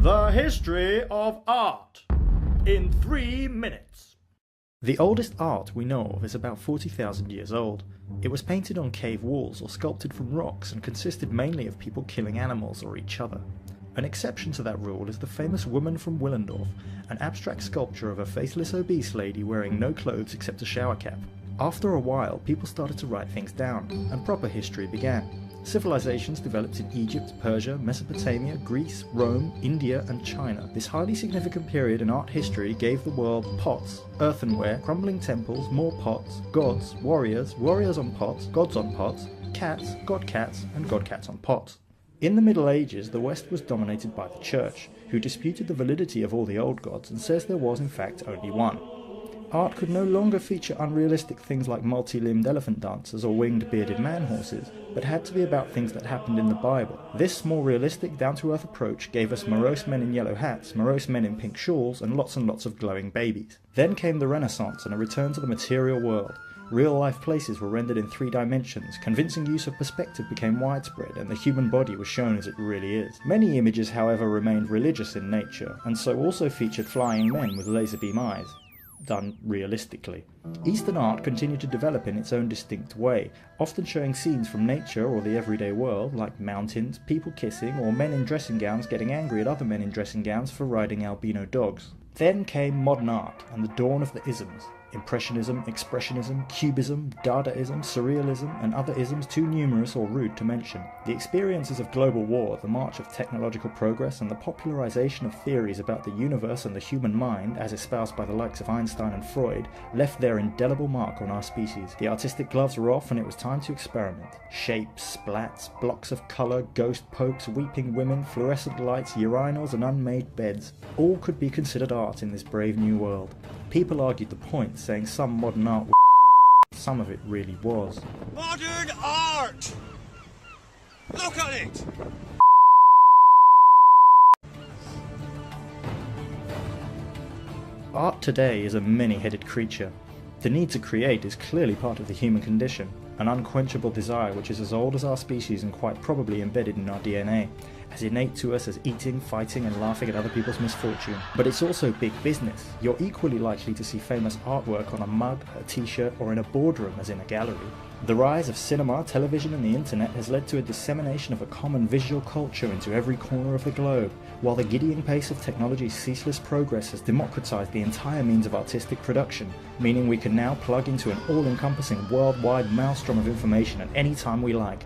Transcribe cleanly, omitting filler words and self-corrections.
The history of art in 3 minutes. The oldest art we know of is about 40,000 years old. It was painted on cave walls or sculpted from rocks and consisted mainly of people killing animals or each other. An exception to that rule is the famous Woman from Willendorf, an abstract sculpture of a faceless obese lady wearing no clothes except a shower cap. After a while, people started to write things down, and proper history began. Civilizations developed in Egypt, Persia, Mesopotamia, Greece, Rome, India and China. This highly significant period in art history gave the world pots, earthenware, crumbling temples, more pots, gods, warriors, warriors on pots, gods on pots, cats, and god cats on pots. In the Middle Ages, the West was dominated by the Church, who disputed the validity of all the old gods and says there was in fact only one. Art could no longer feature unrealistic things like multi-limbed elephant dancers or winged bearded man-horses, but had to be about things that happened in the Bible. This more realistic, down-to-earth approach gave us morose men in yellow hats, morose men in pink shawls, and lots of glowing babies. Then came the Renaissance and a return to the material world. Real-life places were rendered in 3 dimensions, convincing use of perspective became widespread, and the human body was shown as it really is. Many images, however, remained religious in nature, and so also featured flying men with laser beam eyes, done realistically. Eastern art continued to develop in its own distinct way, often showing scenes from nature or the everyday world, like mountains, people kissing, or men in dressing gowns getting angry at other men in dressing gowns for riding albino dogs. Then came modern art and the dawn of the isms. Impressionism, Expressionism, Cubism, Dadaism, Surrealism, and other isms too numerous or rude to mention. The experiences of global war, the march of technological progress, and the popularization of theories about the universe and the human mind, as espoused by the likes of Einstein and Freud, left their indelible mark on our species. The artistic gloves were off and it was time to experiment. Shapes, splats, blocks of colour, ghost popes, weeping women, fluorescent lights, urinals, and unmade beds. All could be considered art in this brave new world. People argued the point, saying some modern art was some of it really was. Modern art! Look at it! Art today is a many-headed creature. The need to create is clearly part of the human condition, an unquenchable desire which is as old as our species and quite probably embedded in our DNA, as innate to us as eating, fighting and laughing at other people's misfortune. But it's also big business. You're equally likely to see famous artwork on a mug, a t-shirt or in a boardroom as in a gallery. The rise of cinema, television and the internet has led to a dissemination of a common visual culture into every corner of the globe, while the giddying pace of technology's ceaseless progress has democratized the entire means of artistic production, meaning we can now plug into an all-encompassing worldwide maelstrom of information at any time we like.